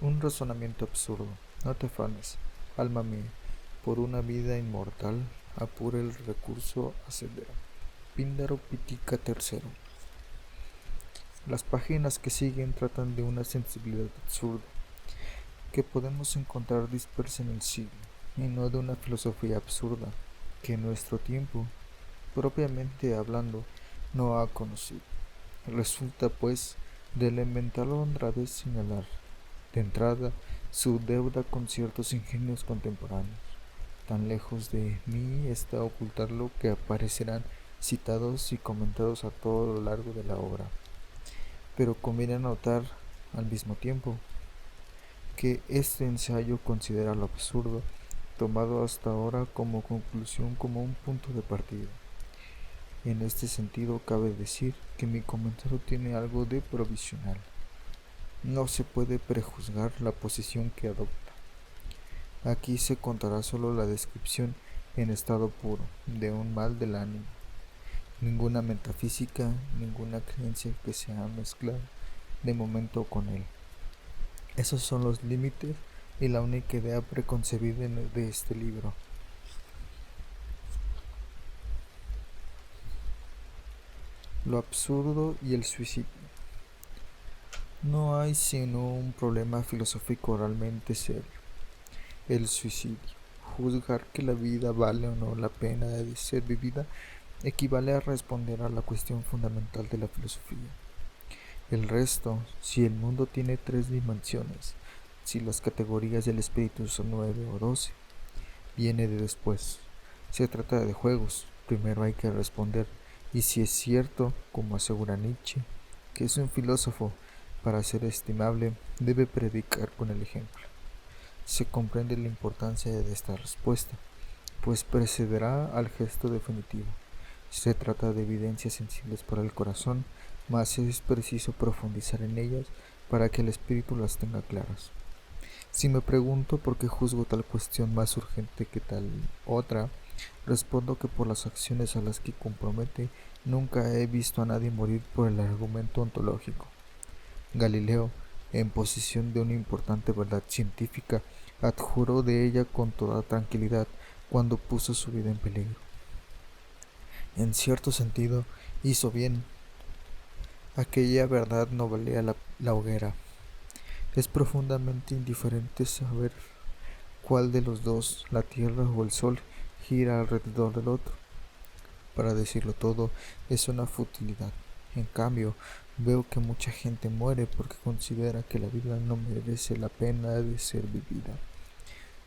Un razonamiento absurdo. No te afanes, alma mía, por una vida inmortal, apura el recurso hacedero. Píndaro Pitica III. Las páginas que siguen tratan de una sensibilidad absurda que podemos encontrar dispersa en el siglo, y no de una filosofía absurda que nuestro tiempo, propiamente hablando, no ha conocido. Resulta, pues, de elemental honradez señalar, de entrada, su deuda con ciertos ingenios contemporáneos. Tan lejos de mí está ocultarlo que aparecerán citados y comentados a todo lo largo de la obra. Pero conviene notar, al mismo tiempo, que este ensayo considera lo absurdo, tomado hasta ahora como conclusión, como un punto de partida. En este sentido, cabe decir que mi comentario tiene algo de provisional. No se puede prejuzgar la posición que adopta. Aquí se contará solo la descripción en estado puro de un mal del ánimo. Ninguna metafísica, ninguna creencia que se ha mezclado de momento con él. Esos son los límites y la única idea preconcebida de este libro. Lo absurdo y el suicidio. No hay sino un problema filosófico realmente serio: el suicidio. Juzgar que la vida vale o no la pena de ser vivida equivale a responder a la cuestión fundamental de la filosofía. El resto, si el mundo tiene 3 dimensiones, si las categorías del espíritu son 9 o 12, viene de después. Se trata de juegos, primero hay que responder, y si es cierto, como asegura Nietzsche, que es un filósofo, para ser estimable, debe predicar con el ejemplo. Se comprende la importancia de esta respuesta, pues precederá al gesto definitivo. Se trata de evidencias sensibles para el corazón, mas es preciso profundizar en ellas para que el espíritu las tenga claras. Si me pregunto por qué juzgo tal cuestión más urgente que tal otra, respondo que por las acciones a las que compromete nunca he visto a nadie morir por el argumento ontológico. Galileo, en posesión de una importante verdad científica, adjuró de ella con toda tranquilidad cuando puso su vida en peligro. En cierto sentido, hizo bien. Aquella verdad no valía la hoguera. Es profundamente indiferente saber cuál de los dos, la Tierra o el Sol, gira alrededor del otro. Para decirlo todo, es una futilidad. En cambio, veo que mucha gente muere porque considera que la vida no merece la pena de ser vivida.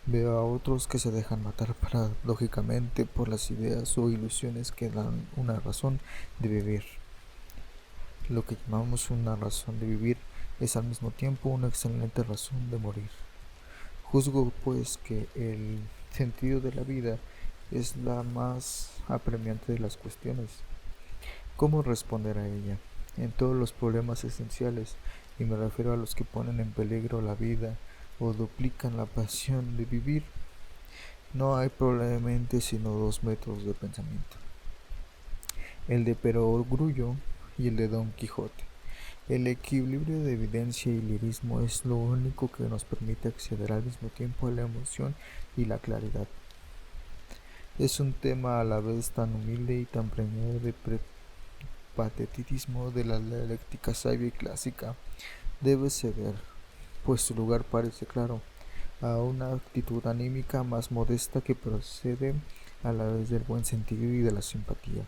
Veo a otros que se dejan matar paradójicamente por las ideas o ilusiones que dan una razón de vivir. Lo que llamamos una razón de vivir es al mismo tiempo una excelente razón de morir. Juzgo, pues, que el sentido de la vida es la más apremiante de las cuestiones. ¿Cómo responder a ella? En todos los problemas esenciales, y me refiero a los que ponen en peligro la vida o duplican la pasión de vivir, no hay probablemente sino 2 métodos de pensamiento: el de Perogrullo y el de Don Quijote. El equilibrio de evidencia y lirismo es lo único que nos permite acceder al mismo tiempo a la emoción y la claridad. Es un tema a la vez tan humilde y tan premiado de patetismo de la dialéctica sabia y clásica. Debe ceder, pues su lugar parece claro, a una actitud anímica más modesta que procede a la vez del buen sentido y de la simpatía.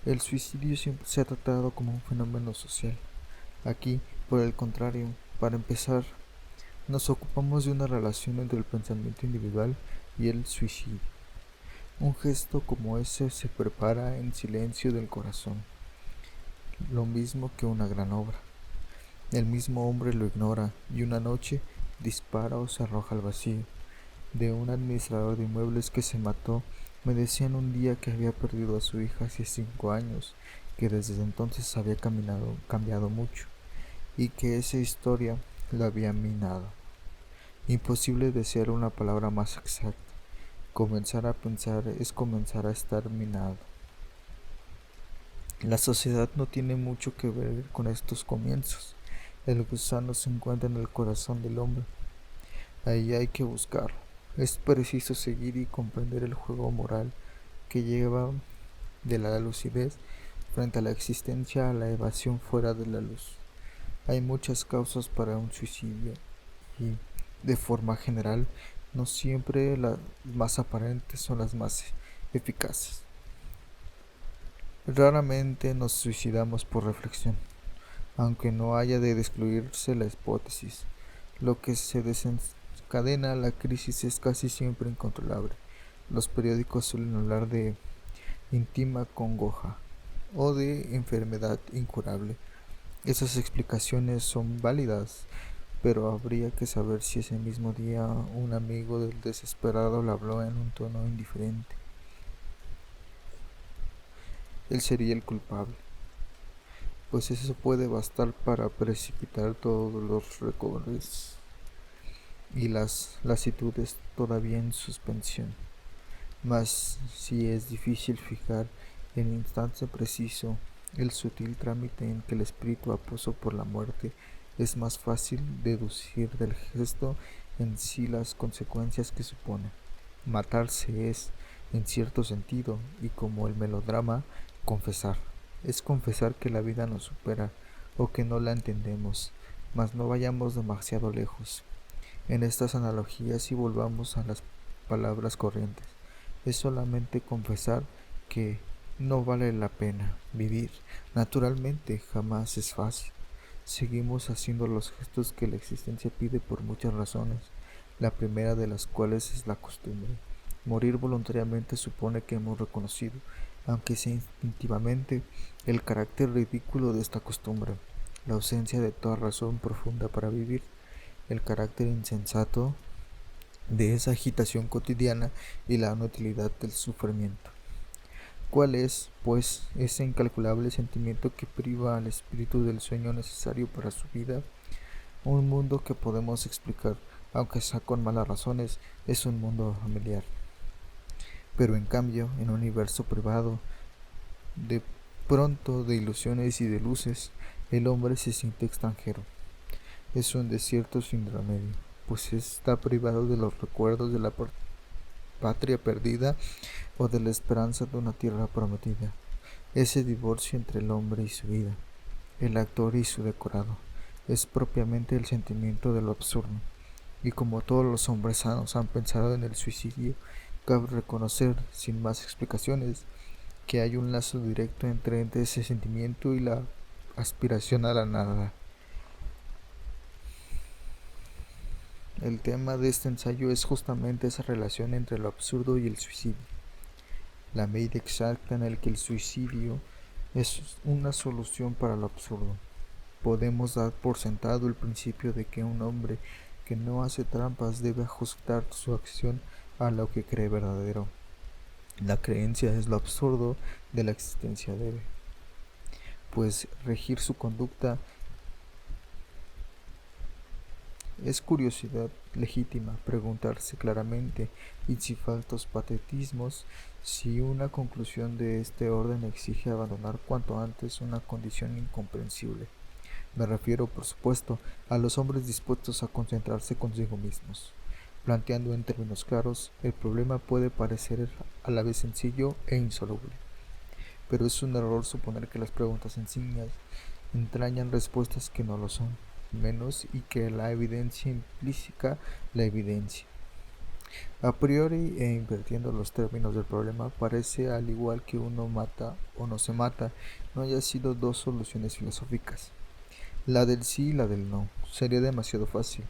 El suicidio siempre se ha tratado como un fenómeno social. Aquí, por el contrario, para empezar, nos ocupamos de una relación entre el pensamiento individual y el suicidio. Un gesto como ese se prepara en silencio del corazón, lo mismo que una gran obra. El mismo hombre lo ignora y una noche dispara o se arroja al vacío. De un administrador de inmuebles que se mató, me decían un día que había perdido a su hija hace 5 años, que desde entonces había cambiado mucho, y que esa historia lo había minado. Imposible desear una palabra más exacta. Comenzar a pensar es comenzar a estar minado. La sociedad no tiene mucho que ver con estos comienzos. El gusano se encuentra en el corazón del hombre. Ahí hay que buscarlo. Es preciso seguir y comprender el juego moral que lleva de la lucidez frente a la existencia a la evasión fuera de la luz. Hay muchas causas para un suicidio y, de forma general, no siempre las más aparentes son las más eficaces. Raramente nos suicidamos por reflexión, aunque no haya de excluirse la hipótesis. Lo que se desencadena la crisis es casi siempre incontrolable. Los periódicos suelen hablar de íntima congoja o de enfermedad incurable. Esas explicaciones son válidas, pero habría que saber si ese mismo día un amigo del desesperado le habló en un tono indiferente. Él sería el culpable, pues eso puede bastar para precipitar todos los recovers y las lasitudes todavía en suspensión. Mas si es difícil fijar en el instante preciso el sutil trámite en que el espíritu apuso por la muerte, es más fácil deducir del gesto en sí las consecuencias que supone. Matarse es, en cierto sentido, y como el melodrama, confesar. Es confesar que la vida nos supera o que no la entendemos, mas no vayamos demasiado lejos en estas analogías y volvamos a las palabras corrientes. Es solamente confesar que no vale la pena vivir. Naturalmente, jamás es fácil. Seguimos haciendo los gestos que la existencia pide por muchas razones, la primera de las cuales es la costumbre. Morir voluntariamente supone que hemos reconocido, aunque sea instintivamente, el carácter ridículo de esta costumbre, la ausencia de toda razón profunda para vivir, el carácter insensato de esa agitación cotidiana y la inutilidad del sufrimiento. ¿Cuál es, pues, ese incalculable sentimiento que priva al espíritu del sueño necesario para su vida? Un mundo que podemos explicar, aunque sea con malas razones, es un mundo familiar. Pero en cambio, en un universo privado, de pronto de ilusiones y de luces, el hombre se siente extranjero. Es un desierto sin remedio, pues está privado de los recuerdos de la patria perdida o de la esperanza de una tierra prometida. Ese divorcio entre el hombre y su vida, el actor y su decorado, es propiamente el sentimiento de lo absurdo. Y como todos los hombres sanos han pensado en el suicidio, cabe reconocer, sin más explicaciones, que hay un lazo directo entre ese sentimiento y la aspiración a la nada. El tema de este ensayo es justamente esa relación entre lo absurdo y el suicidio, la medida exacta en la que el suicidio es una solución para lo absurdo. Podemos dar por sentado el principio de que un hombre que no hace trampas debe ajustar su acción a lo que cree verdadero. La creencia es lo absurdo de la existencia debe, pues regir su conducta. Es curiosidad legítima preguntarse claramente, y sin faltos patetismos, si una conclusión de este orden exige abandonar cuanto antes una condición incomprensible. Me refiero, por supuesto, a los hombres dispuestos a concentrarse consigo mismos. Planteando en términos claros, el problema puede parecer a la vez sencillo e insoluble, pero es un error suponer que las preguntas sencillas entrañan respuestas que no lo son, menos y que la evidencia implica la evidencia. A priori e invirtiendo los términos del problema, parece, al igual que uno mata o no se mata, no haya sido dos soluciones filosóficas, la del sí y la del no. Sería demasiado fácil,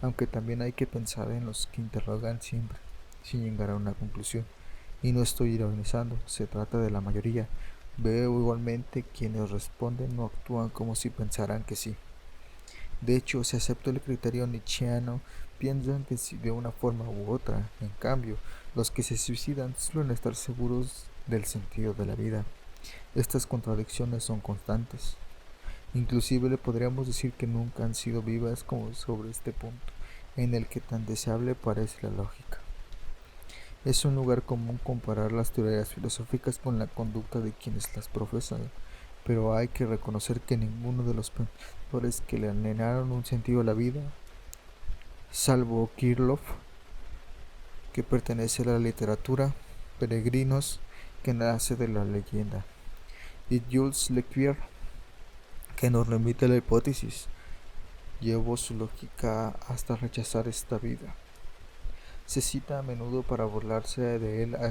aunque también hay que pensar en los que interrogan siempre, sin llegar a una conclusión. Y no estoy ironizando, se trata de la mayoría. Veo igualmente quienes responden no actúan como si pensaran que sí. De hecho, si acepto el criterio nietzscheano, piensan que sí de una forma u otra. En cambio, los que se suicidan suelen estar seguros del sentido de la vida. Estas contradicciones son constantes. Inclusive le podríamos decir que nunca han sido vivas como sobre este punto, en el que tan deseable parece la lógica. Es un lugar común comparar las teorías filosóficas con la conducta de quienes las profesan. pero hay que reconocer que ninguno de los pensadores que le anhelaron un sentido a la vida, salvo Kirchhoff, que pertenece a la literatura, Peregrinos, que nace de la leyenda, y Jules Leclerc, que nos remite a la hipótesis, llevó su lógica hasta rechazar esta vida. Se cita a menudo para burlarse de él a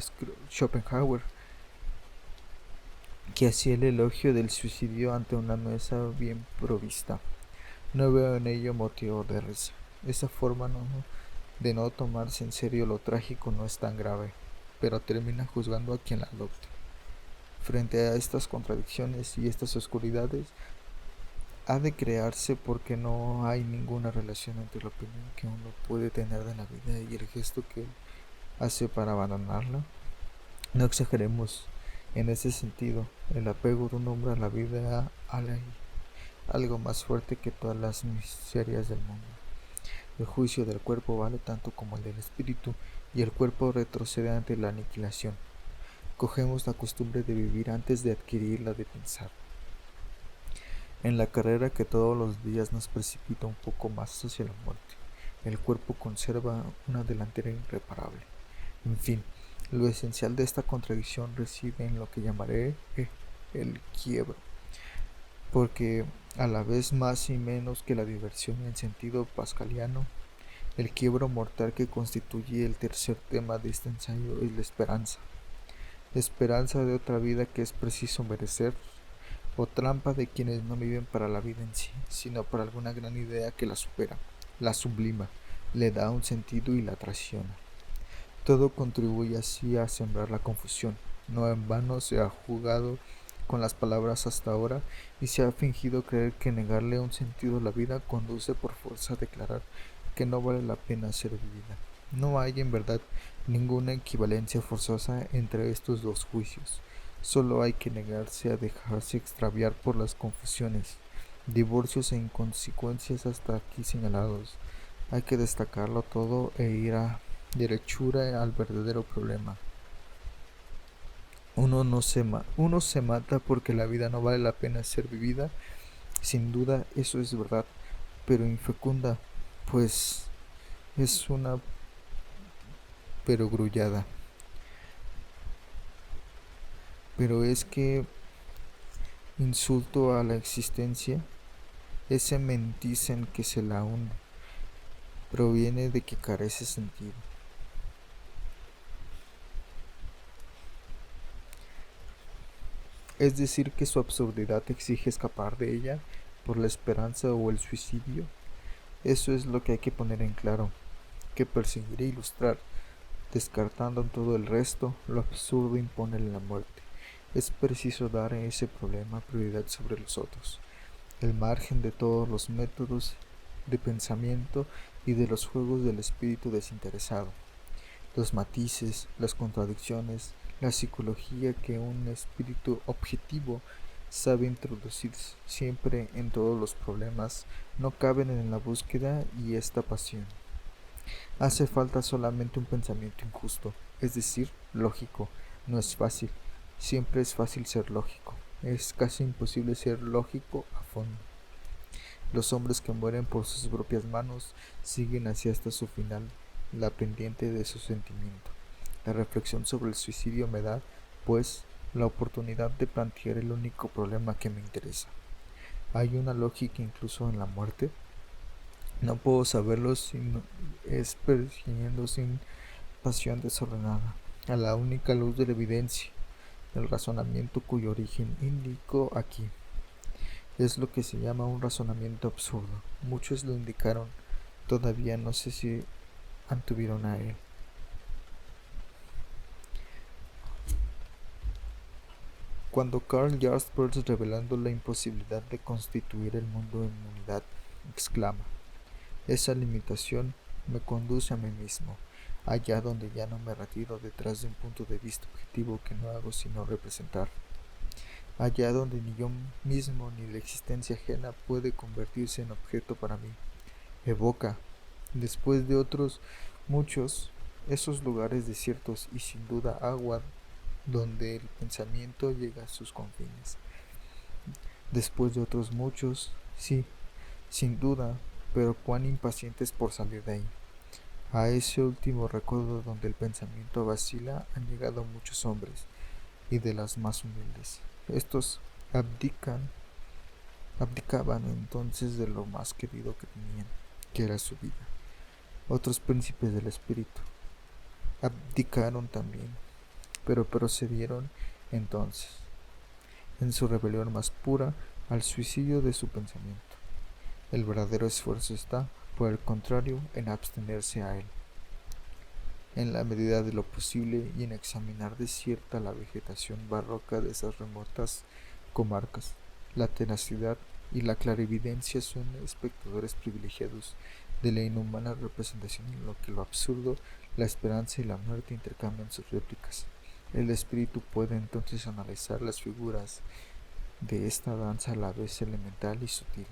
Schopenhauer, que hacía el elogio del suicidio ante una mesa bien provista. No veo en ello motivo de risa. Esa forma de no tomarse en serio lo trágico no es tan grave, pero termina juzgando a quien la adopte. Frente a estas contradicciones y estas oscuridades, ha de crearse porque no hay ninguna relación entre la opinión que uno puede tener de la vida y el gesto que hace para abandonarla. No exageremos en ese sentido. El apego de un hombre a la vida hay algo más fuerte que todas las miserias del mundo. El juicio del cuerpo vale tanto como el del espíritu, y el cuerpo retrocede ante la aniquilación. Cogemos la costumbre de vivir antes de adquirir la de pensar. En la carrera que todos los días nos precipita un poco más hacia la muerte, el cuerpo conserva una delantera irreparable. En fin, lo esencial de esta contradicción reside en lo que llamaré el quiebro, porque a la vez más y menos que la diversión en sentido pascaliano, el quiebro mortal que constituye el tercer tema de este ensayo es la esperanza de otra vida que es preciso merecer, o trampa de quienes no viven para la vida en sí, sino para alguna gran idea que la supera, la sublima, le da un sentido y la traiciona. Todo contribuye así a sembrar la confusión. No en vano se ha jugado con las palabras hasta ahora y se ha fingido creer que negarle un sentido a la vida conduce por fuerza a declarar que no vale la pena ser vivida. No hay en verdad ninguna equivalencia forzosa entre estos dos juicios. Solo hay que negarse a dejarse extraviar por las confusiones, divorcios e inconsecuencias hasta aquí señalados. Hay que destacarlo todo e ir a derechura al verdadero problema. Uno se mata porque la vida no vale la pena ser vivida. Sin duda eso es verdad, pero infecunda, pues es una perogrullada. Pero es que insulto a la existencia, ese menticen que se la hunde, proviene de que carece sentido. Es decir, que su absurdidad exige escapar de ella por la esperanza o el suicidio. Eso es lo que hay que poner en claro, que perseguir e ilustrar, descartando en todo el resto, lo absurdo impone la muerte. Es preciso dar a ese problema prioridad sobre los otros, el margen de todos los métodos de pensamiento y de los juegos del espíritu desinteresado, los matices, las contradicciones, la psicología que un espíritu objetivo sabe introducir siempre en todos los problemas, no caben en la búsqueda y esta pasión. Hace falta solamente un pensamiento injusto, es decir, lógico. No es fácil, siempre es fácil ser lógico, es casi imposible ser lógico a fondo. Los hombres que mueren por sus propias manos siguen hacia hasta su final la pendiente de su sentimiento. La reflexión sobre el suicidio me da, pues, la oportunidad de plantear el único problema que me interesa. ¿Hay una lógica incluso en la muerte? No puedo saberlo sin es persiguiendo sin pasión desordenada, a la única luz de la evidencia, del razonamiento cuyo origen indico aquí. Es lo que se llama un razonamiento absurdo. Muchos lo indicaron, todavía no sé si antuvieron a él. Cuando Karl Jaspers, revelando la imposibilidad de constituir el mundo en unidad, exclama: esa limitación me conduce a mí mismo, allá donde ya no me retiro detrás de un punto de vista objetivo que no hago sino representar, allá donde ni yo mismo ni la existencia ajena puede convertirse en objeto para mí. Evoca, después de otros muchos, esos lugares desiertos y sin duda agua donde el pensamiento llega a sus confines. después de otros muchos, sí, sin duda, pero cuán impacientes por salir de ahí. A ese último recuerdo donde el pensamiento vacila han llegado muchos hombres, y de las más humildes. Estos abdican, abdicaban entonces de lo más querido que tenían, que era su vida. Otros príncipes del espíritu abdicaron también, pero procedieron entonces, en su rebelión más pura, al suicidio de su pensamiento. El verdadero esfuerzo está, por el contrario, en abstenerse a él, en la medida de lo posible, y en examinar de cierta la vegetación barroca de esas remotas comarcas. La tenacidad y la clarividencia son espectadores privilegiados de la inhumana representación en lo que lo absurdo, la esperanza y la muerte intercambian sus réplicas. El espíritu puede entonces analizar las figuras de esta danza a la vez elemental y sutil,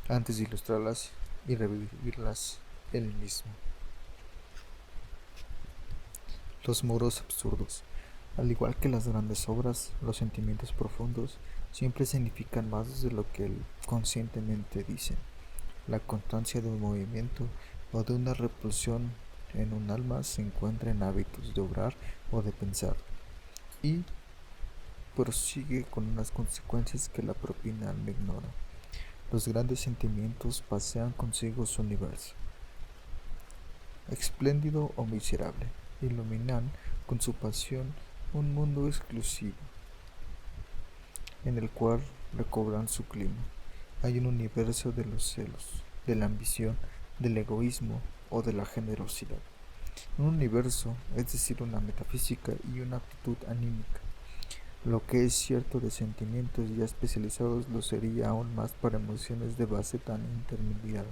antes de ilustrarlas y revivirlas él mismo. Los muros absurdos. Al igual que las grandes obras, los sentimientos profundos siempre significan más de lo que conscientemente dicen. La constancia de un movimiento o de una repulsión en un alma se encuentra en hábitos de obrar o de pensar, y prosigue con unas consecuencias que la propia alma ignora. Los grandes sentimientos pasean consigo su universo, espléndido o miserable, iluminan con su pasión un mundo exclusivo, en el cual recobran su clima. Hay un universo de los celos, de la ambición, del egoísmo o de la generosidad. Un universo, es decir, una metafísica y una actitud anímica. Lo que es cierto de sentimientos ya especializados lo sería aún más para emociones de base tan intermediada,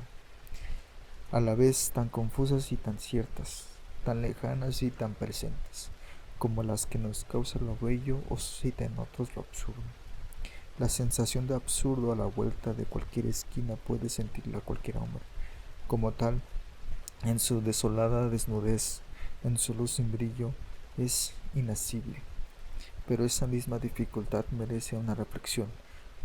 a la vez tan confusas y tan ciertas, tan lejanas y tan presentes, como las que nos causa lo bello o suscita en otros lo absurdo. La sensación de absurdo a la vuelta de cualquier esquina puede sentirla cualquier hombre. Como tal, en su desolada desnudez, en su luz sin brillo, es inasible. Pero esa misma dificultad merece una reflexión.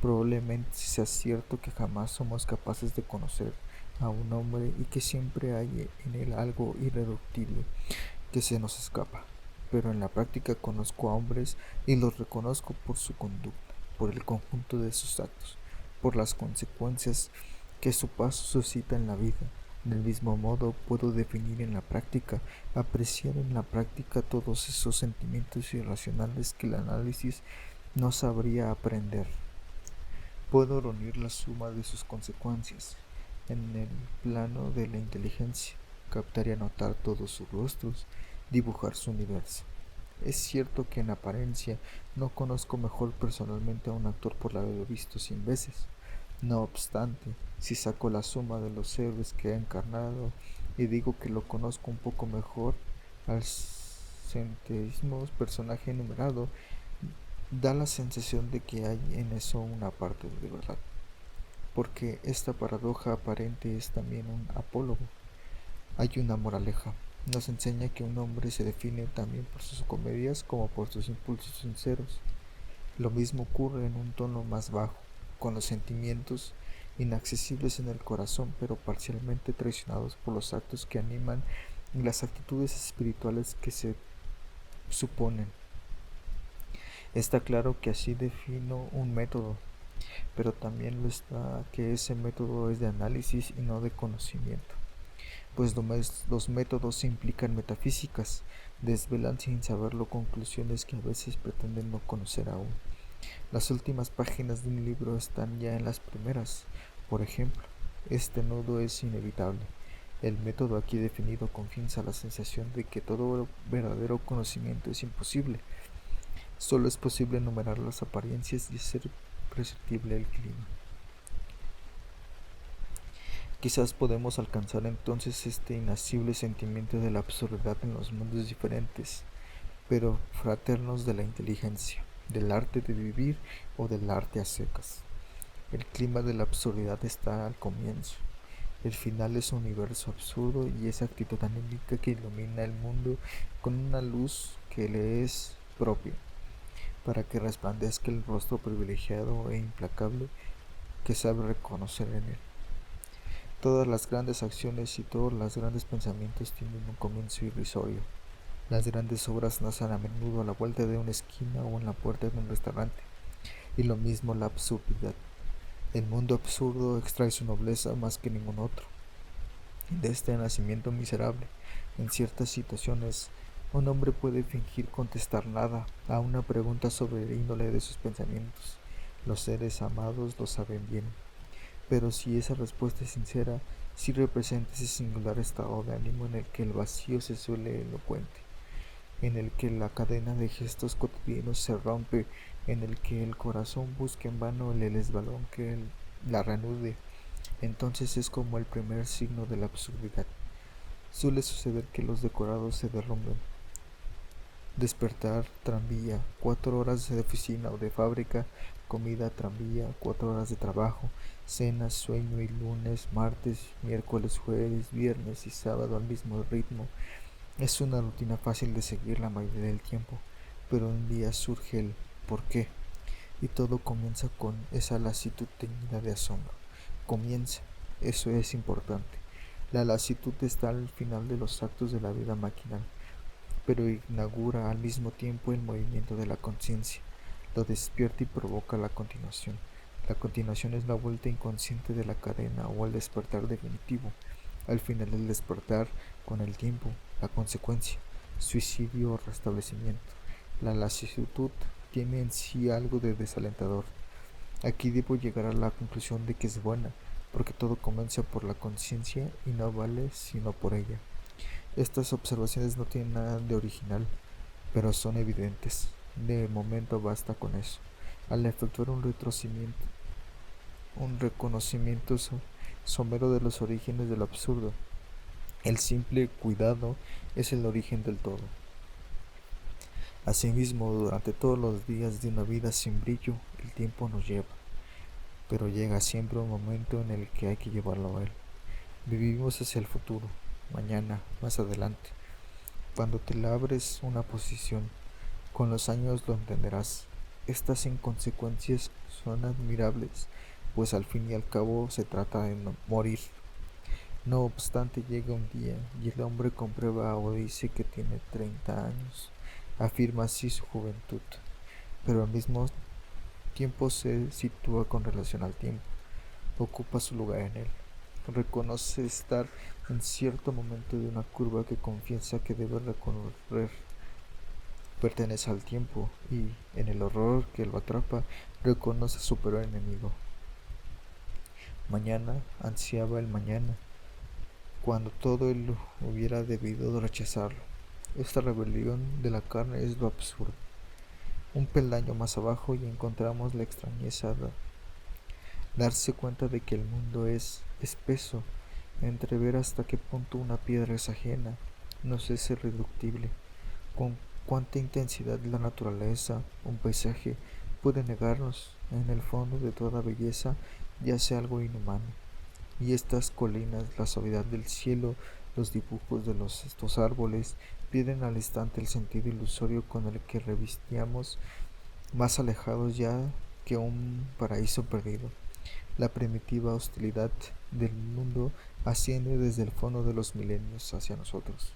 Probablemente sea cierto que jamás somos capaces de conocer a un hombre y que siempre hay en él algo irreductible que se nos escapa. Pero en la práctica conozco a hombres y los reconozco por su conducta, por el conjunto de sus actos, por las consecuencias que su paso suscita en la vida. Del mismo modo puedo definir en la práctica, apreciar en la práctica todos esos sentimientos irracionales que el análisis no sabría aprender. Puedo reunir la suma de sus consecuencias en el plano de la inteligencia, captar y anotar todos sus rostros, dibujar su universo. Es cierto que en apariencia no conozco mejor personalmente a un actor por haberlo visto 100 veces. No obstante, si saco la suma de los héroes que ha encarnado y digo que lo conozco un poco mejor al centésimo personaje enumerado, da la sensación de que hay en eso una parte de verdad, porque esta paradoja aparente es también un apólogo. Hay una moraleja. Nos enseña que un hombre se define también por sus comedias como por sus impulsos sinceros. Lo mismo ocurre en un tono más bajo, con los sentimientos inaccesibles en el corazón, pero parcialmente traicionados por los actos que animan y las actitudes espirituales que se suponen. Está claro que así defino un método, pero también lo está que ese método es de análisis y no de conocimiento, pues los métodos implican metafísicas, desvelan sin saberlo conclusiones que a veces pretenden no conocer aún. Las últimas páginas de un libro están ya en las primeras. Por ejemplo, este nudo es inevitable. El método aquí definido confiesa la sensación de que todo verdadero conocimiento es imposible. Solo es posible enumerar las apariencias y hacer perceptible el clima. Quizás podemos alcanzar entonces este inasible sentimiento de la absurdidad en los mundos diferentes, pero fraternos de la inteligencia, del arte de vivir o del arte a secas. El clima de la absurdidad está al comienzo. El final es un universo absurdo y esa actitud anímica que ilumina el mundo con una luz que le es propia. para que resplandezca el rostro privilegiado e implacable que sabe reconocer en él. Todas las grandes acciones y todos los grandes pensamientos tienen un comienzo irrisorio. Las grandes obras nacen a menudo a la vuelta de una esquina o en la puerta de un restaurante. Y lo mismo la absurdidad. El mundo absurdo extrae su nobleza más que ningún otro. De este nacimiento miserable, en ciertas situaciones, un hombre puede fingir contestar nada a una pregunta sobre el índole de sus pensamientos. Los seres amados lo saben bien. Pero si esa respuesta es sincera, sí representa ese singular estado de ánimo en el que el vacío se suele elocuente, en el que la cadena de gestos cotidianos se rompe, en el que el corazón busca en vano el esbalón que la reanude. Entonces es como el primer signo de la absurdidad. Suele suceder que los decorados se derrumben. Despertar, tranvía, 4 horas de oficina o de fábrica, comida, tranvía, 4 horas de trabajo, cena, sueño y lunes, martes, miércoles, jueves, viernes y sábado al mismo ritmo. Es una rutina fácil de seguir la mayoría del tiempo, pero un día surge el ¿por qué? Y todo comienza con esa lasitud teñida de asombro. Comienza, eso es importante. La lasitud está al final de los actos de la vida maquinal, pero inaugura al mismo tiempo el movimiento de la conciencia, lo despierta y provoca la continuación. La continuación es la vuelta inconsciente de la cadena o el despertar definitivo. Al final el despertar con el tiempo, la consecuencia, suicidio o restablecimiento. La lasitud tiene en sí algo de desalentador. Aquí debo llegar a la conclusión de que es buena, porque todo comienza por la conciencia y no vale sino por ella. Estas observaciones no tienen nada de original, pero son evidentes. De momento basta con eso. Al efectuar un reconocimiento somero de los orígenes del absurdo, el simple cuidado es el origen del todo. Asimismo, durante todos los días de una vida sin brillo, el tiempo nos lleva, pero llega siempre un momento en el que hay que llevarlo a él. Vivimos hacia el futuro, mañana, más adelante. Cuando te labres una posición, con los años lo entenderás. Estas inconsecuencias son admirables, pues al fin y al cabo se trata de morir. No obstante, llega un día y el hombre comprueba o dice que tiene 30 años. Afirma así su juventud, pero al mismo tiempo se sitúa con relación al tiempo, ocupa su lugar en él. Reconoce estar en cierto momento de una curva que confiesa que debe recorrer. Pertenece al tiempo y, en el horror que lo atrapa, reconoce su peor enemigo. Mañana ansiaba el mañana, cuando todo él hubiera debido rechazarlo. Esta rebelión de la carne es lo absurdo. Un peldaño más abajo y encontramos la extrañeza de darse cuenta de que el mundo es espeso, entrever hasta qué punto una piedra es ajena, nos es irreductible, con cuánta intensidad la naturaleza, un paisaje, puede negarnos. En el fondo de toda belleza yace algo inhumano. Y estas colinas, la suavidad del cielo, los dibujos de estos árboles, pierden al instante el sentido ilusorio con el que revestíamos, más alejados ya que un paraíso perdido. La primitiva hostilidad del mundo asciende desde el fondo de los milenios hacia nosotros.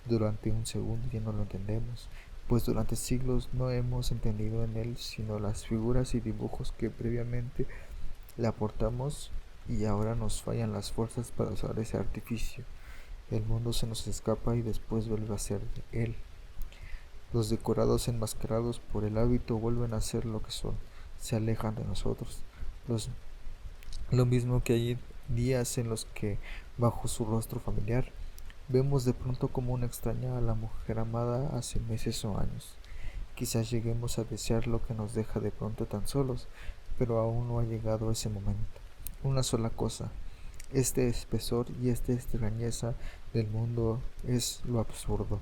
Durante un segundo ya no lo entendemos, pues durante siglos no hemos entendido en él sino las figuras y dibujos que previamente le aportamos, y ahora nos fallan las fuerzas para usar ese artificio. El mundo se nos escapa y después vuelve a ser él. Los decorados enmascarados por el hábito vuelven a ser lo que son, se alejan de nosotros. Lo mismo que hay días en los que, bajo su rostro familiar, vemos de pronto como una extraña a la mujer amada hace meses o años. Quizás lleguemos a desear lo que nos deja de pronto tan solos, pero aún no ha llegado ese momento. Una sola cosa, este espesor y esta extrañeza del mundo es lo absurdo.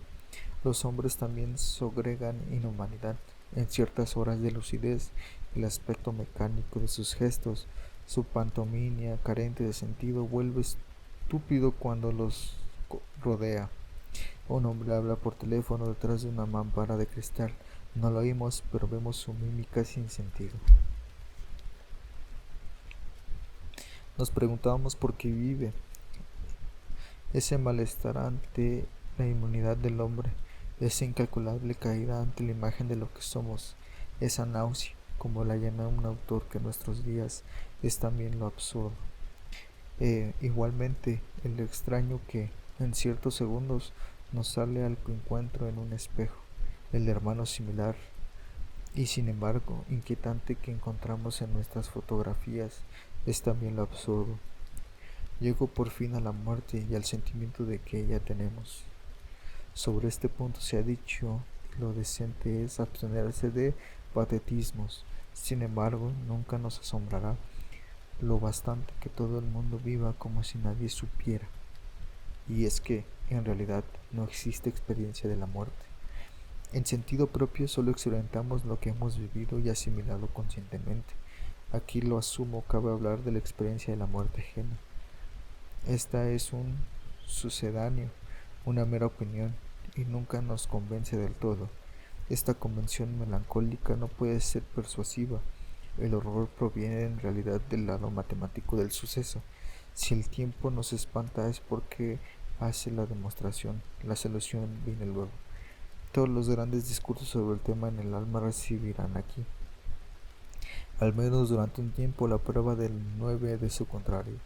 Los hombres también segregan inhumanidad. En ciertas horas de lucidez, el aspecto mecánico de sus gestos, su pantomimia carente de sentido, vuelve estúpido cuando los rodea. Un hombre habla por teléfono detrás de una mampara de cristal, No lo oímos, pero vemos su mímica sin sentido. Nos preguntábamos por qué vive. Ese malestar ante la inmunidad del hombre, esa incalculable caída ante la imagen de lo que somos, esa náusea, como la llama un autor que en nuestros días es también lo absurdo. Igualmente, el extraño que, en ciertos segundos, nos sale al encuentro en un espejo, el hermano similar, y sin embargo, inquietante que encontramos en nuestras fotografías, es también lo absurdo. Llego por fin a la muerte y al sentimiento de que ella tenemos. Sobre este punto se ha dicho que lo decente es abstenerse de patetismos. Sin embargo, nunca nos asombrará lo bastante que todo el mundo viva como si nadie supiera. Y es que, en realidad, no existe experiencia de la muerte. En sentido propio solo experimentamos lo que hemos vivido y asimilado conscientemente. Aquí lo asumo, cabe hablar de la experiencia de la muerte ajena. Esta es un sucedáneo, una mera opinión, y nunca nos convence del todo. Esta convención melancólica no puede ser persuasiva. El horror proviene en realidad del lado matemático del suceso. Si el tiempo nos espanta es porque hace la demostración, la solución viene luego. Todos los grandes discursos sobre el tema en el alma recibirán aquí, al menos durante un tiempo, la prueba del 9 de su contrario.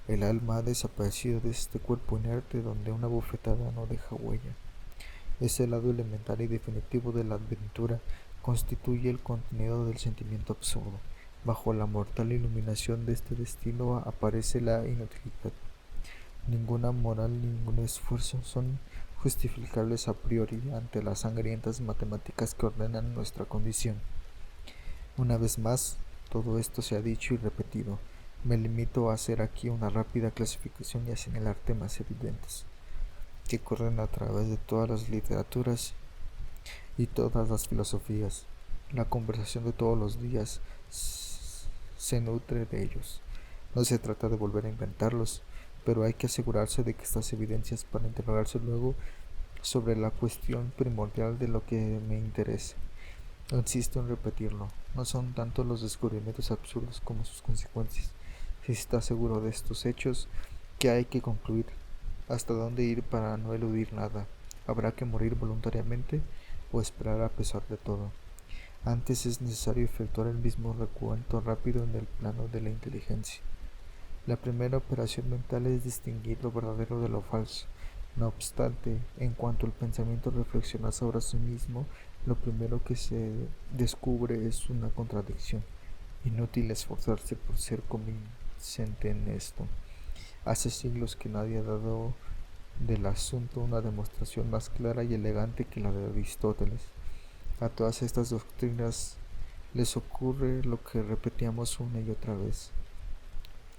El alma ha desaparecido de este cuerpo inerte donde una bofetada no deja huella. Ese lado elemental y definitivo de la aventura constituye el contenido del sentimiento absurdo. Bajo la mortal iluminación de este destino aparece la inutilidad. Ninguna moral, ningún esfuerzo son justificables a priori ante las sangrientas matemáticas que ordenan nuestra condición. Una vez más, todo esto se ha dicho y repetido. Me limito a hacer aquí una rápida clasificación y a señalar temas evidentes que corren a través de todas las literaturas y todas las filosofías. La conversación de todos los días se nutre de ellos. No se trata de volver a inventarlos, pero hay que asegurarse de que estas evidencias para interrogarse luego sobre la cuestión primordial de lo que me interesa. Insisto en repetirlo, no son tanto los descubrimientos absurdos como sus consecuencias. Si está seguro de estos hechos, ¿qué hay que concluir? ¿Hasta dónde ir para no eludir nada? ¿Habrá que morir voluntariamente o esperar a pesar de todo? Antes es necesario efectuar el mismo recuento rápido en el plano de la inteligencia. La primera operación mental es distinguir lo verdadero de lo falso. No obstante, en cuanto el pensamiento reflexiona sobre sí mismo, lo primero que se descubre es una contradicción. Inútil esforzarse por ser convincente en esto. Hace siglos que nadie ha dado del asunto una demostración más clara y elegante que la de Aristóteles. A todas estas doctrinas les ocurre lo que repetíamos una y otra vez,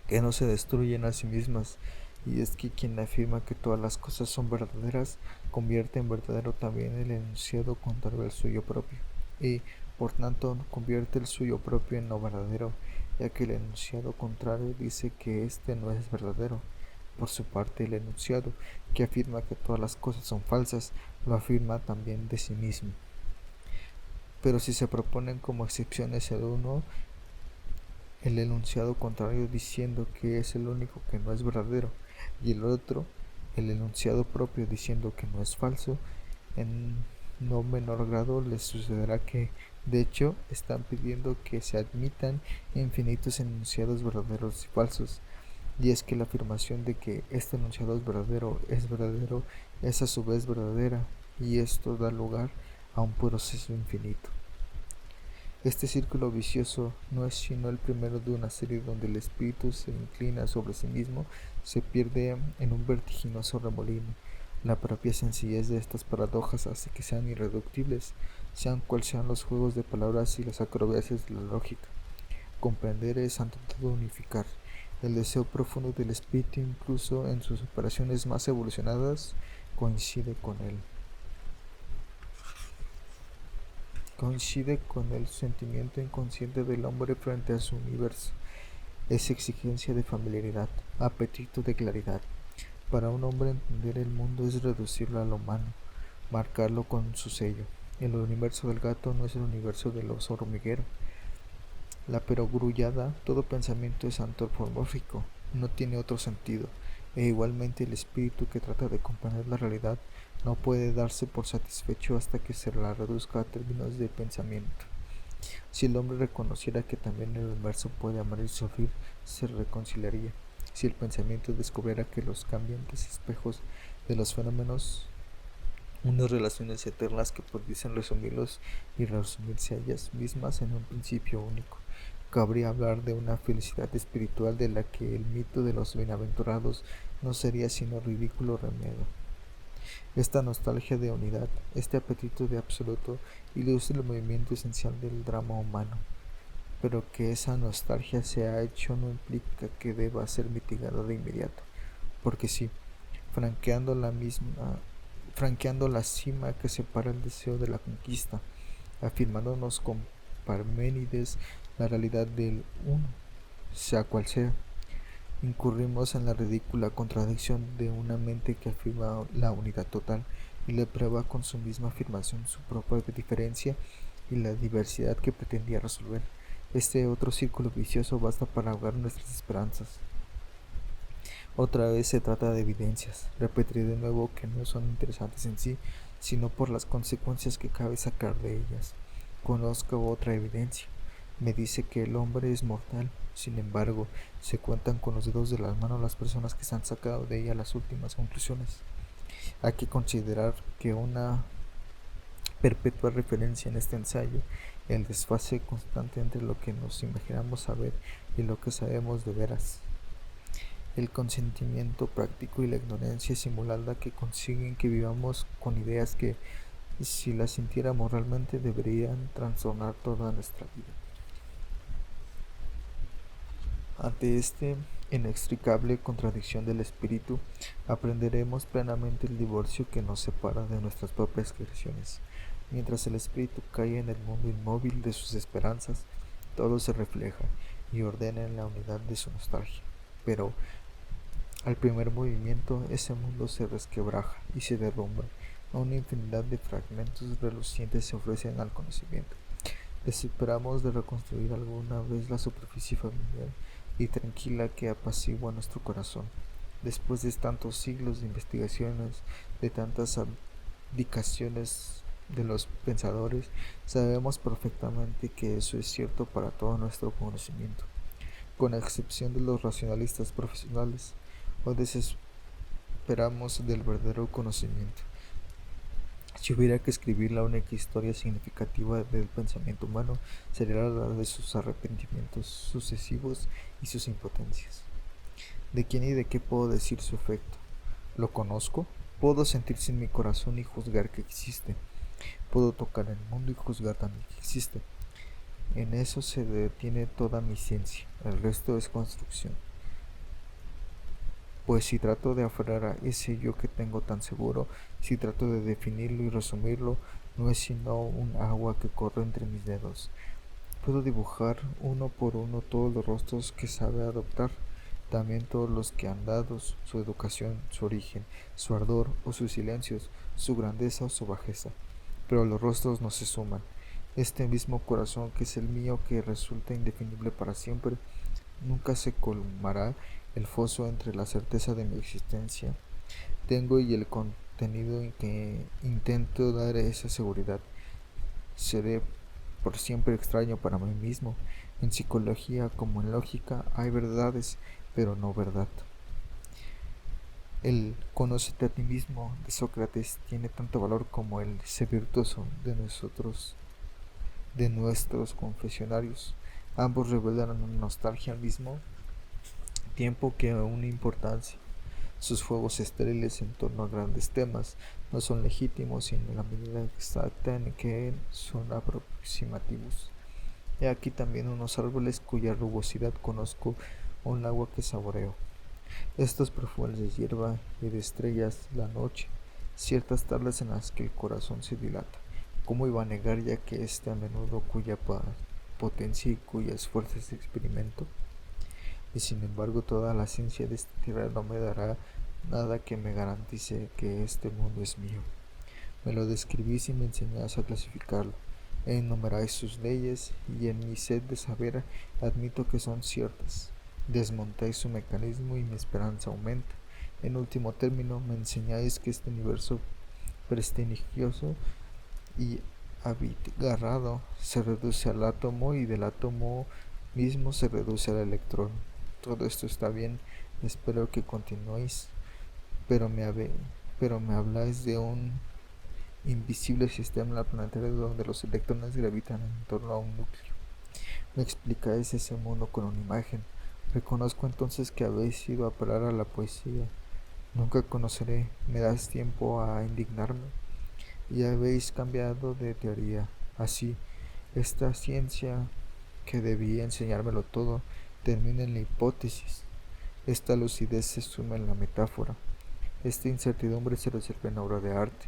que no se destruyen a sí mismas, y es que quien afirma que todas las cosas son verdaderas convierte en verdadero también el enunciado contrario al suyo propio, y por tanto convierte el suyo propio en no verdadero, ya que el enunciado contrario dice que éste no es verdadero. Por su parte, el enunciado, que afirma que todas las cosas son falsas, lo afirma también de sí mismo. Pero si se proponen como excepciones el uno, el enunciado contrario diciendo que es el único que no es verdadero, y el otro, el enunciado propio diciendo que no es falso, en no menor grado les sucederá que, de hecho, están pidiendo que se admitan infinitos enunciados verdaderos y falsos, y es que la afirmación de que este enunciado es verdadero, es a su vez verdadera, y esto da lugar a un proceso infinito. Este círculo vicioso no es sino el primero de una serie donde el espíritu se inclina sobre sí mismo, se pierde en un vertiginoso remolino. La propia sencillez de estas paradojas hace que sean irreductibles, sean cuales sean los juegos de palabras y las acrobacias de la lógica. Comprender es ante todo unificar. El deseo profundo del espíritu, incluso en sus operaciones más evolucionadas, coincide con él. Coincide con el sentimiento inconsciente del hombre frente a su universo. Es exigencia de familiaridad, apetito de claridad. Para un hombre entender el mundo es reducirlo a lo humano, marcarlo con su sello. El universo del gato no es el universo del oso hormiguero. La perogrullada, todo pensamiento es antropomórfico, no tiene otro sentido, e igualmente el espíritu que trata de comprender la realidad no puede darse por satisfecho hasta que se la reduzca a términos de pensamiento. Si el hombre reconociera que también el universo puede amar y sufrir, se reconciliaría. Si el pensamiento descubriera que los cambiantes espejos de los fenómenos, unas relaciones eternas que pudiesen resumirlos y resumirse a ellas mismas en un principio único, cabría hablar de una felicidad espiritual de la que el mito de los bienaventurados no sería sino ridículo remedio. Esta nostalgia de unidad, este apetito de absoluto, ilustra el movimiento esencial del drama humano, pero que esa nostalgia se ha hecho no implica que deba ser mitigada de inmediato, porque sí, franqueando la misma, franqueando la cima que separa el deseo de la conquista, afirmándonos con Parménides la realidad del uno, sea cual sea, incurrimos en la ridícula contradicción de una mente que afirma la unidad total y le prueba con su misma afirmación su propia diferencia y la diversidad que pretendía resolver. Este otro círculo vicioso basta para ahogar nuestras esperanzas. Otra vez se trata de evidencias. Repetiré de nuevo que no son interesantes en sí, sino por las consecuencias que cabe sacar de ellas. Conozco otra evidencia. Me dice que el hombre es mortal. Sin embargo, se cuentan con los dedos de las manos las personas que se han sacado de ella las últimas conclusiones. Hay que considerar que una perpetua referencia en este ensayo, el desfase constante entre lo que nos imaginamos saber y lo que sabemos de veras, el consentimiento práctico y la ignorancia simulada que consiguen que vivamos con ideas que, si las sintiéramos realmente, deberían trastornar toda nuestra vida. Ante esta inextricable contradicción del espíritu, aprenderemos plenamente el divorcio que nos separa de nuestras propias creaciones. Mientras el espíritu cae en el mundo inmóvil de sus esperanzas, todo se refleja y ordena en la unidad de su nostalgia. Pero al primer movimiento, ese mundo se resquebraja y se derrumba. Una infinidad de fragmentos relucientes se ofrecen al conocimiento. Desesperamos de reconstruir alguna vez la superficie familiar y tranquila que apacigua nuestro corazón. Después de tantos siglos de investigaciones, de tantas abdicaciones de los pensadores, sabemos perfectamente que eso es cierto para todo nuestro conocimiento, con excepción de los racionalistas profesionales. Hoy desesperamos del verdadero conocimiento. Si hubiera que escribir la única historia significativa del pensamiento humano, sería la de sus arrepentimientos sucesivos y sus impotencias. ¿De quién y de qué puedo decir su efecto? ¿Lo conozco? Puedo sentir sin mi corazón y juzgar que existe. Puedo tocar el mundo y juzgar también que existe. En eso se detiene toda mi ciencia, el resto es construcción. Pues si trato de aferrar a ese yo que tengo tan seguro, si trato de definirlo y resumirlo, no es sino un agua que corre entre mis dedos. Puedo dibujar uno por uno todos los rostros que sabe adoptar, también todos los que han dado su educación, su origen, su ardor o sus silencios, su grandeza o su bajeza. Pero los rostros no se suman. Este mismo corazón que es el mío, que resulta indefinible para siempre, nunca se colmará el foso entre la certeza de mi existencia tengo y el contenido en que intento dar esa seguridad. Seré por siempre extraño para mí mismo. En psicología como en lógica hay verdades, pero no verdad. El conócete a ti mismo de Sócrates tiene tanto valor como el ser virtuoso de nuestros confesionarios. Ambos revelan una nostalgia al mismo tiempo que una importancia. Sus fuegos estériles en torno a grandes temas no son legítimos sino en la medida exacta en que son aproximativos. He aquí también unos árboles cuya rugosidad conozco, un agua que saboreo. Estos perfumes de hierba y de estrellas la noche, ciertas tardes en las que el corazón se dilata. ¿Cómo iba a negar ya que a menudo cuya potencia y cuyas fuerzas experimento? Y sin embargo toda la ciencia de esta tierra no me dará nada que me garantice que este mundo es mío. Me lo describís y me enseñás a clasificarlo. Enumeráis sus leyes y en mi sed de saber admito que son ciertas. Desmontáis su mecanismo y mi esperanza aumenta. En último término, me enseñáis que este universo prestigioso y abigarrado se reduce al átomo y del átomo mismo se reduce al electrón. Todo esto está bien, espero que continuéis, pero pero me habláis de un invisible sistema planetario donde los electrones gravitan en torno a un núcleo. Me explicáis ese mundo con una imagen. Reconozco entonces que habéis ido a parar a la poesía. Nunca conoceré, me das tiempo a indignarme. Y habéis cambiado de teoría. Así, esta ciencia que debía enseñármelo todo termina en la hipótesis. Esta lucidez se suma en la metáfora. Esta incertidumbre se resuelve en obra de arte.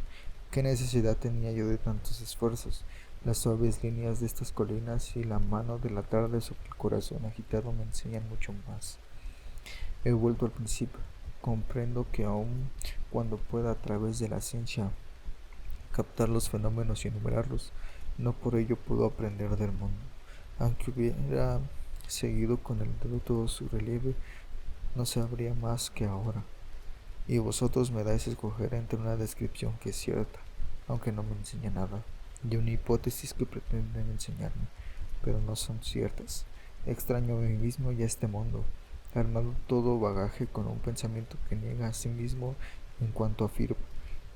¿Qué necesidad tenía yo de tantos esfuerzos? Las suaves líneas de estas colinas y la mano de la tarde sobre el corazón agitado me enseñan mucho más. He vuelto al principio. Comprendo que aun cuando pueda a través de la ciencia captar los fenómenos y enumerarlos, no por ello puedo aprender del mundo. Aunque hubiera seguido con el dedo todo su relieve, no sabría más que ahora. Y vosotros me dais a escoger entre una descripción que es cierta, aunque no me enseña nada, y una hipótesis que pretenden enseñarme, pero no son ciertas. Extraño a mí mismo y a este mundo, armado todo bagaje con un pensamiento que niega a sí mismo en cuanto afirma.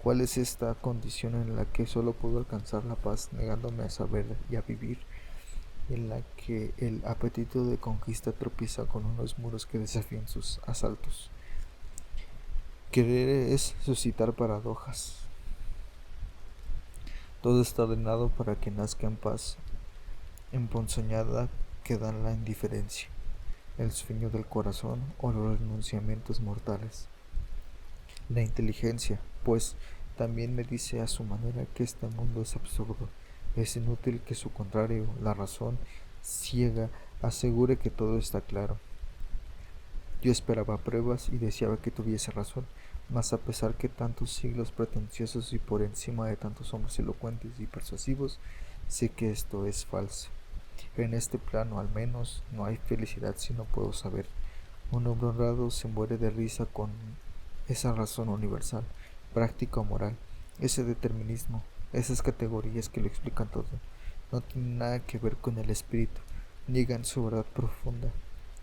¿Cuál es esta condición en la que solo puedo alcanzar la paz negándome a saber y a vivir? En la que el apetito de conquista tropieza con unos muros que desafían sus asaltos. Querer es suscitar paradojas. Todo está ordenado para que nazca en paz, emponzoñada queda la indiferencia, el sueño del corazón o los renunciamientos mortales. La inteligencia, pues, también me dice a su manera que este mundo es absurdo. Es inútil que su contrario, la razón ciega, asegure que todo está claro. Yo esperaba pruebas y deseaba que tuviese razón, mas a pesar que tantos siglos pretenciosos y por encima de tantos hombres elocuentes y persuasivos, sé que esto es falso. En este plano, al menos, no hay felicidad si no puedo saber. Un hombre honrado se muere de risa con esa razón universal, práctica o moral, ese determinismo, esas categorías que lo explican todo. No tienen nada que ver con el espíritu, niegan su verdad profunda,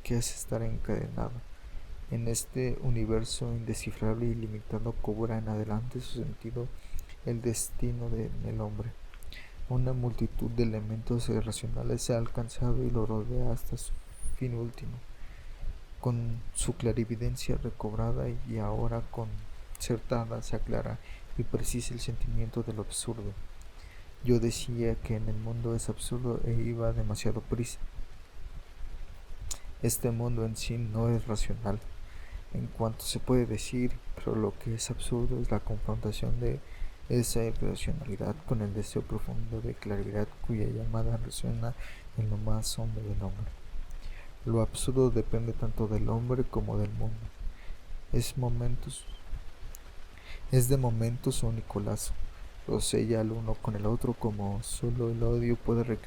que es estar encadenado. En este universo indescifrable y limitado cobra en adelante su sentido el destino del hombre. Una multitud de elementos irracionales se ha alcanzado y lo rodea hasta su fin último. Con su clarividencia recobrada y ahora concertada se aclara y precisa el sentimiento de lo absurdo. Yo decía que en el mundo es absurdo e iba demasiado prisa. Este mundo en sí no es racional, en cuanto se puede decir, pero lo que es absurdo es la confrontación de esa irracionalidad con el deseo profundo de claridad cuya llamada resuena en lo más hondo del hombre. Lo absurdo depende tanto del hombre como del mundo. Es de momentos un único lazo. Lo sella al uno con el otro como solo el odio puede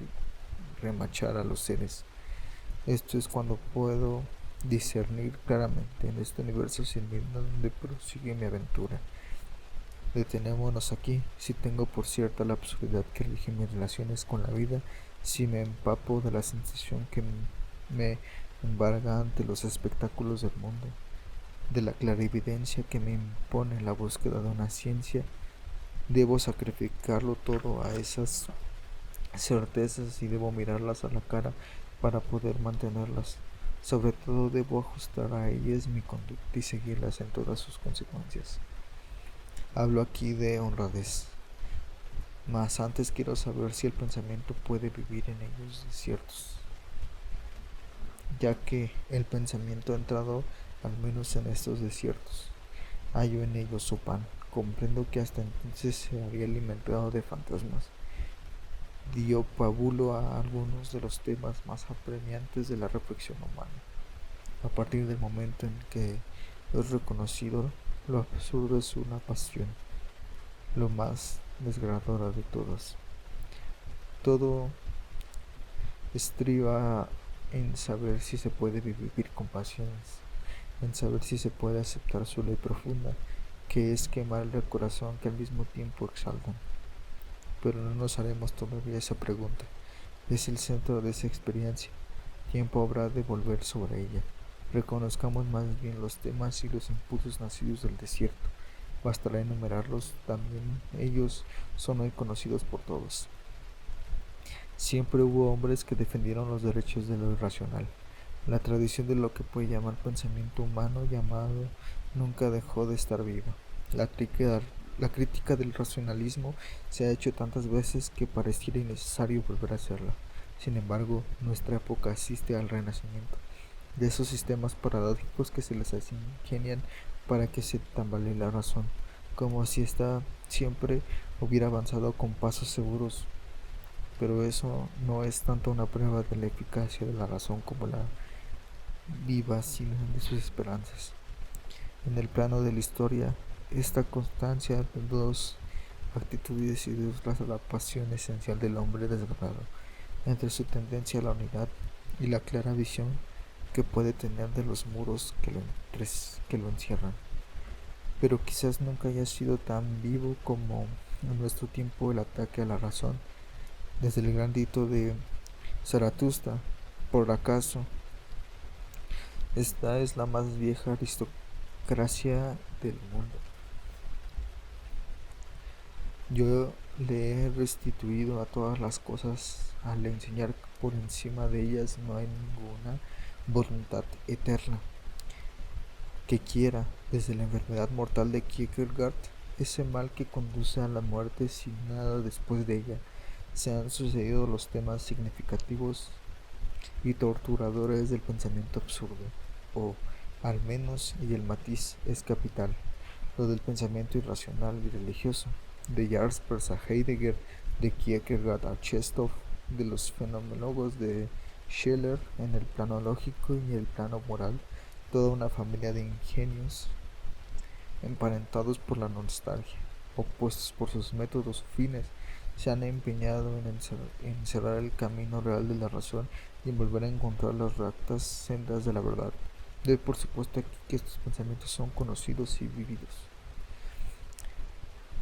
remachar a los seres. Esto es cuando puedo discernir claramente en este universo sin mí donde prosigue mi aventura. Detenémonos aquí. Si tengo por cierta la absurdidad que rige mis relaciones con la vida, si me empapo de la sensación que me embarga ante los espectáculos del mundo, de la clarividencia que me impone la búsqueda de una ciencia, debo sacrificarlo todo a esas certezas y debo mirarlas a la cara para poder mantenerlas. Sobre todo debo ajustar a ellas mi conducta y seguirlas en todas sus consecuencias. Hablo aquí de honradez, mas antes quiero saber si el pensamiento puede vivir en ellos desiertos, ya que el pensamiento ha entrado al menos en estos desiertos. Hallo en ellos su pan. Comprendo que hasta entonces se había alimentado de fantasmas. Dio pábulo a algunos de los temas más apremiantes de la reflexión humana. A partir del momento en que es reconocido, lo absurdo es una pasión. Lo más desgarradora de todas. Todo estriba en saber si se puede vivir con pasiones, en saber si se puede aceptar su ley profunda, que es quemarle el corazón que al mismo tiempo exaltan. Pero no nos haremos todavía esa pregunta. Es el centro de esa experiencia. Tiempo habrá de volver sobre ella. Reconozcamos más bien los temas y los impulsos nacidos del desierto. Bastará enumerarlos, también ellos son hoy conocidos por todos. Siempre hubo hombres que defendieron los derechos de lo irracional. La tradición de lo que puede llamar pensamiento humano llamado nunca dejó de estar viva. La crítica del racionalismo se ha hecho tantas veces que pareciera innecesario volver a hacerla. Sin embargo, nuestra época asiste al renacimiento de esos sistemas paradójicos que se les ingenian para que se tambalee la razón, como si ésta siempre hubiera avanzado con pasos seguros, pero eso no es tanto una prueba de la eficacia de la razón como la vivacidad de sus esperanzas. En el plano de la historia, esta constancia de dos actitudes ilustra la pasión esencial del hombre desgarrado, entre su tendencia a la unidad y la clara visión que puede tener de los muros que lo encierran. Pero quizás nunca haya sido tan vivo como en nuestro tiempo el ataque a la razón, desde el gran dito de Zaratustra, por acaso, esta es la más vieja aristocracia del mundo. Yo le he restituido a todas las cosas al enseñar que por encima de ellas no hay ninguna voluntad eterna que quiera, desde la enfermedad mortal de Kierkegaard, ese mal que conduce a la muerte sin nada después de ella. Se han sucedido los temas significativos y torturadores del pensamiento absurdo, o al menos, y el matiz es capital, lo del pensamiento irracional y religioso, de Jaspers a Heidegger, de Kierkegaard a Chestov, de los fenomenólogos de Schiller en el plano lógico y el plano moral, toda una familia de ingenios emparentados por la nostalgia, opuestos por sus métodos o fines, se han empeñado en encerrar el camino real de la razón y en volver a encontrar las rectas sendas de la verdad. Doy por supuesto aquí que estos pensamientos son conocidos y vividos.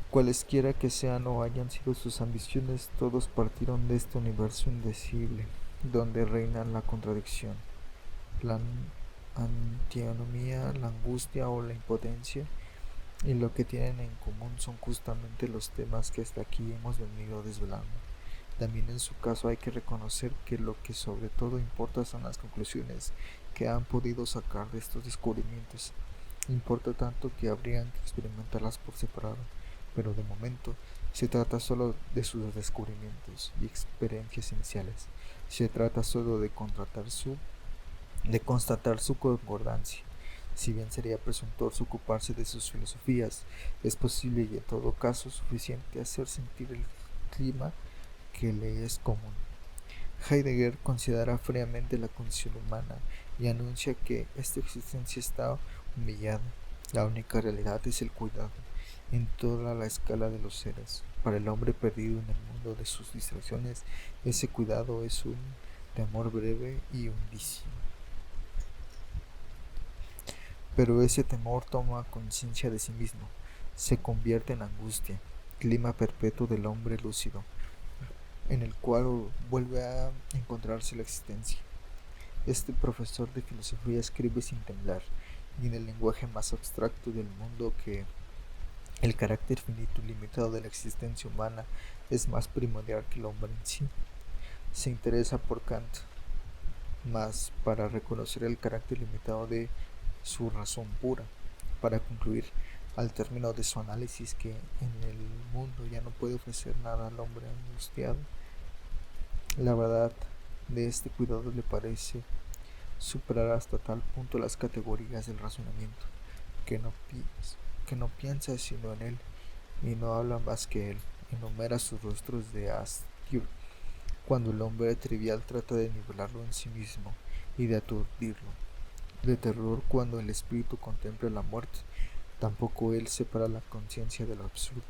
Cualesquiera que sean o hayan sido sus ambiciones, todos partieron de este universo indecible, donde reina la contradicción, la antinomía, la angustia o la impotencia, y lo que tienen en común son justamente los temas que hasta aquí hemos venido desvelando. También en su caso hay que reconocer que lo que sobre todo importa son las conclusiones que han podido sacar de estos descubrimientos. Importa tanto que habrían que experimentarlas por separado, pero de momento se trata solo de sus descubrimientos y experiencias iniciales. Se trata solo de constatar su concordancia. Si bien sería presuntuoso ocuparse de sus filosofías, es posible y en todo caso suficiente hacer sentir el clima que le es común. Heidegger considera fríamente la condición humana y anuncia que esta existencia está humillada. La única realidad es el cuidado, en toda la escala de los seres. Para el hombre perdido en el mundo de sus distracciones, ese cuidado es un temor breve y hundísimo. Pero ese temor toma conciencia de sí mismo, se convierte en angustia, clima perpetuo del hombre lúcido, en el cual vuelve a encontrarse la existencia. Este profesor de filosofía escribe sin temblar, y en el lenguaje más abstracto del mundo, que el carácter finito y limitado de la existencia humana es más primordial que el hombre en sí. Se interesa por Kant, mas para reconocer el carácter limitado de su razón pura, para concluir, al término de su análisis, que en el mundo ya no puede ofrecer nada al hombre angustiado. La verdad de este cuidado le parece superar hasta tal punto las categorías del razonamiento, que no piensa sino en él, y no habla más que él, enumera sus rostros de hastío, cuando el hombre trivial trata de nivelarlo en sí mismo y de aturdirlo, de terror cuando el espíritu contempla la muerte. Tampoco él separa la conciencia de lo absurdo.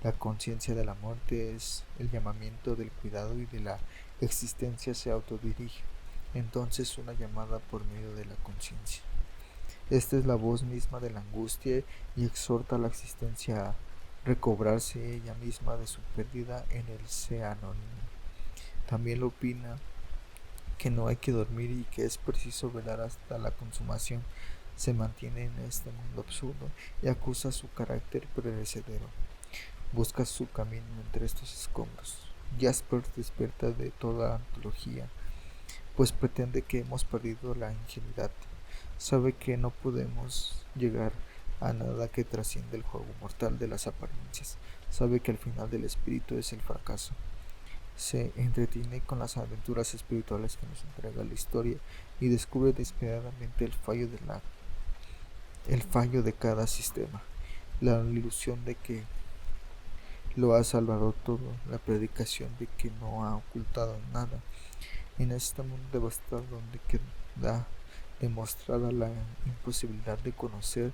La conciencia de la muerte es el llamamiento del cuidado y de la existencia se autodirige, entonces una llamada por medio de la conciencia. Esta es la voz misma de la angustia y exhorta a la existencia a recobrarse ella misma de su pérdida en el sé anónimo. También lo opina que no hay que dormir y que es preciso velar hasta la consumación. Se mantiene en este mundo absurdo y acusa su carácter perecedero. Busca su camino entre estos escombros. Jasper despierta de toda antología, pues pretende que hemos perdido la ingenuidad. Sabe que no podemos llegar a nada que trasciende el juego mortal de las apariencias. Sabe que el final del espíritu es el fracaso. Se entretiene con las aventuras espirituales que nos entrega la historia y descubre despiadadamente el fallo de cada sistema, la ilusión de que lo ha salvado todo, la predicación de que no ha ocultado nada. En este mundo devastado donde queda demostrada la imposibilidad de conocer,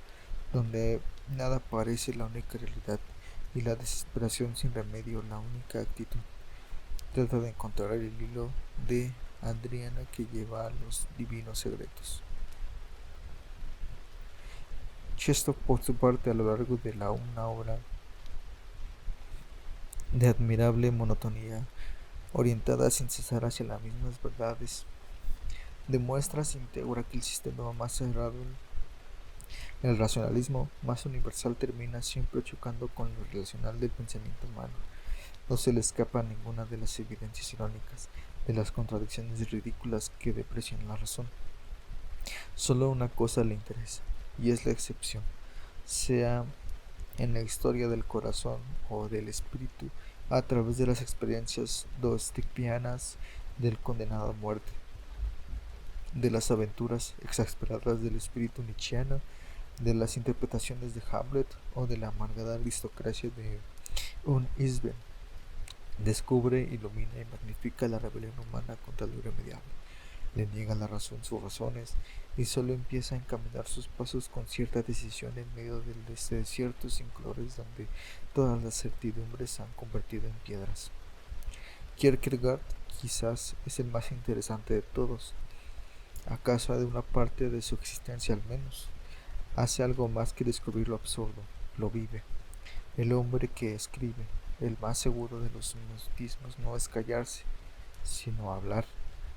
donde nada parece la única realidad y la desesperación sin remedio la única actitud, trata de encontrar el hilo de Adriana que lleva a los divinos secretos. Chesterton, por su parte, a lo largo de una obra de admirable monotonía, orientada sin cesar hacia las mismas verdades, demuestra sin teura que el sistema más cerrado, el racionalismo más universal, termina siempre chocando con lo relacional del pensamiento humano. No se le escapa ninguna de las evidencias irónicas, de las contradicciones ridículas que deprecian la razón. Solo una cosa le interesa, y es la excepción, sea en la historia del corazón o del espíritu, a través de las experiencias dostoievskianas del condenado a muerte, de las aventuras exasperadas del espíritu nietzscheano, de las interpretaciones de Hamlet o de la amargada aristocracia de un Ibsen. Descubre, ilumina y magnifica la rebelión humana contra lo irremediable. Le niega a la razón sus razones y solo empieza a encaminar sus pasos con cierta decisión en medio de este desierto sin colores donde todas las certidumbres se han convertido en piedras. Kierkegaard quizás es el más interesante de todos. ¿Acaso de una parte de su existencia al menos? Hace algo más que descubrir lo absurdo, lo vive. El hombre que escribe, el más seguro de los gnosticismos, no es callarse, sino hablar.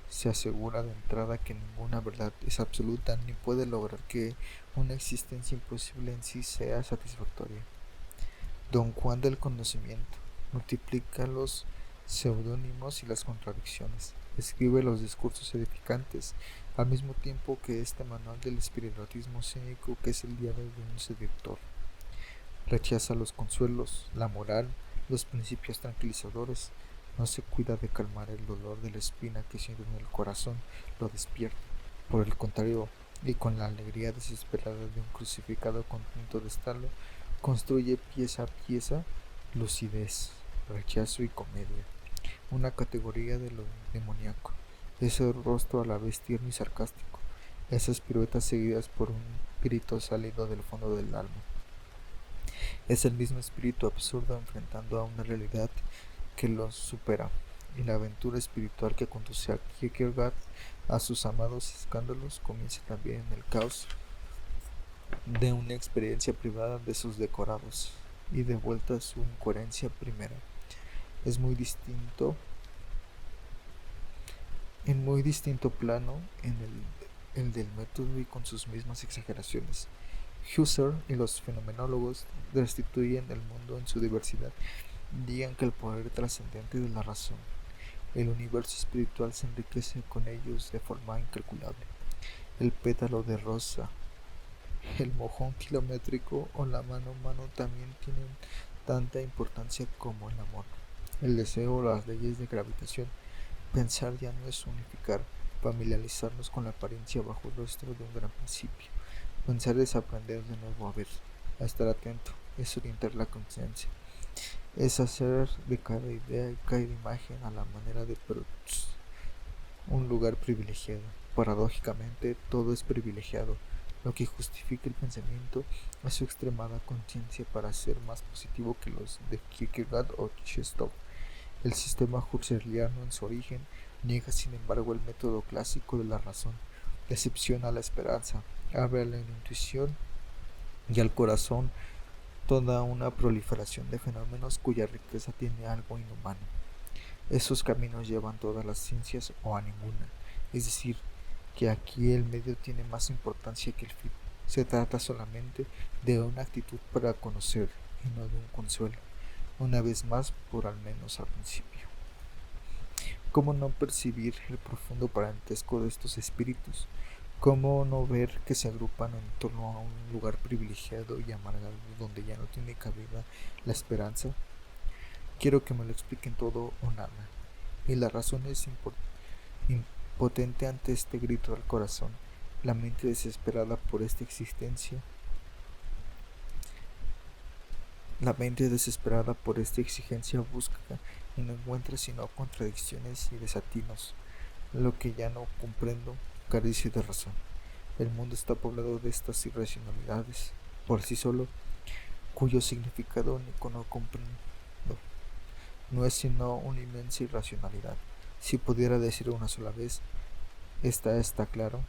Se asegura de entrada que ninguna verdad es absoluta ni puede lograr que una existencia imposible en sí sea satisfactoria. Don Juan del conocimiento multiplica los seudónimos y las contradicciones, escribe los discursos edificantes, al mismo tiempo que este manual del espiritismo cínico que es el diario de un seductor. Rechaza los consuelos, la moral, los principios tranquilizadores, no se cuida de calmar el dolor de la espina que siente en el corazón, lo despierta. Por el contrario, y con la alegría desesperada de un crucificado contento de estarlo, construye pieza a pieza lucidez, rechazo y comedia, una categoría de lo demoníaco, ese rostro a la vez tierno y sarcástico, esas piruetas seguidas por un grito salido del fondo del alma. Es el mismo espíritu absurdo enfrentando a una realidad que lo supera, y la aventura espiritual que conduce a Kierkegaard a sus amados escándalos comienza también en el caos de una experiencia privada de sus decorados y de vuelta a su incoherencia primera. Es muy distinto, en muy distinto plano en el del método y con sus mismas exageraciones. Husserl y los fenomenólogos restituyen el mundo en su diversidad, digan que el poder trascendente de la razón, el universo espiritual se enriquece con ellos de forma incalculable. El pétalo de rosa, el mojón kilométrico o la mano humana también tienen tanta importancia como el amor, el deseo o las leyes de gravitación. Pensar ya no es unificar, familiarizarnos con la apariencia bajo el rostro de un gran principio. Pensar es aprender de nuevo a ver, a estar atento, es orientar la conciencia, es hacer de cada idea y cada imagen a la manera de Proust un lugar privilegiado. Paradójicamente, todo es privilegiado, lo que justifica el pensamiento es su extremada conciencia para ser más positivo que los de Kierkegaard o Chestov. El sistema husserliano en su origen niega sin embargo el método clásico de la razón, decepciona la esperanza, abre a la intuición y al corazón toda una proliferación de fenómenos cuya riqueza tiene algo inhumano. Esos caminos llevan todas las ciencias o a ninguna, es decir, que aquí el medio tiene más importancia que el fin. Se trata solamente de una actitud para conocer y no de un consuelo, una vez más por al menos al principio. ¿Cómo no percibir el profundo parentesco de estos espíritus? ¿Cómo no ver que se agrupan en torno a un lugar privilegiado y amargado donde ya no tiene cabida la esperanza? Quiero que me lo expliquen todo o nada. Y la razón es impotente ante este grito del corazón. La mente desesperada por esta existencia, la mente desesperada por esta exigencia busca y no encuentra sino contradicciones y desatinos. Lo que ya no comprendo carece de razón. El mundo está poblado de estas irracionalidades por sí solo, cuyo significado único no comprendo. No es sino una inmensa irracionalidad. Si pudiera decir una sola vez, esta está claro,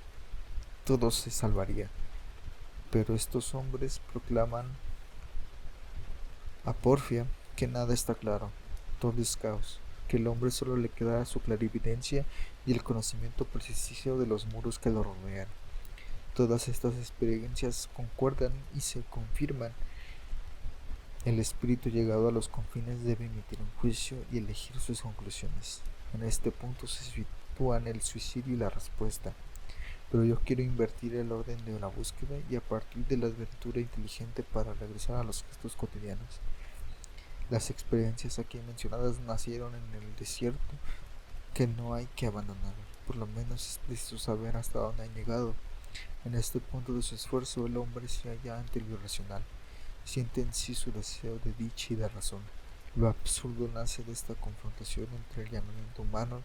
todo se salvaría. Pero estos hombres proclaman a porfia que nada está claro, todo es caos, que el hombre solo le queda su clarividencia y el conocimiento preciso de los muros que lo rodean. Todas estas experiencias concuerdan y se confirman. El espíritu llegado a los confines debe emitir un juicio y elegir sus conclusiones. En este punto se sitúan el suicidio y la respuesta. Pero yo quiero invertir el orden de la búsqueda y a partir de la aventura inteligente para regresar a los gestos cotidianos. Las experiencias aquí mencionadas nacieron en el desierto que no hay que abandonar, por lo menos es preciso saber hasta dónde han llegado. En este punto de su esfuerzo el hombre se halla ante lo irracional, siente en sí su deseo de dicha y de razón. Lo absurdo nace de esta confrontación entre el llamamiento humano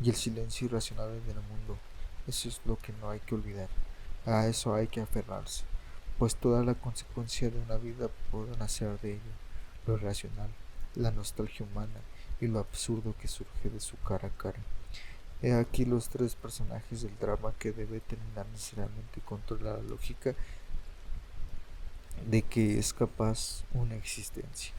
y el silencio irracional del mundo. Eso es lo que no hay que olvidar. A eso hay que aferrarse, pues toda la consecuencia de una vida puede nacer de ello, lo irracional, la nostalgia humana y lo absurdo que surge de su cara a cara. He aquí los tres personajes del drama que debe terminar necesariamente contra la lógica de que es capaz una existencia.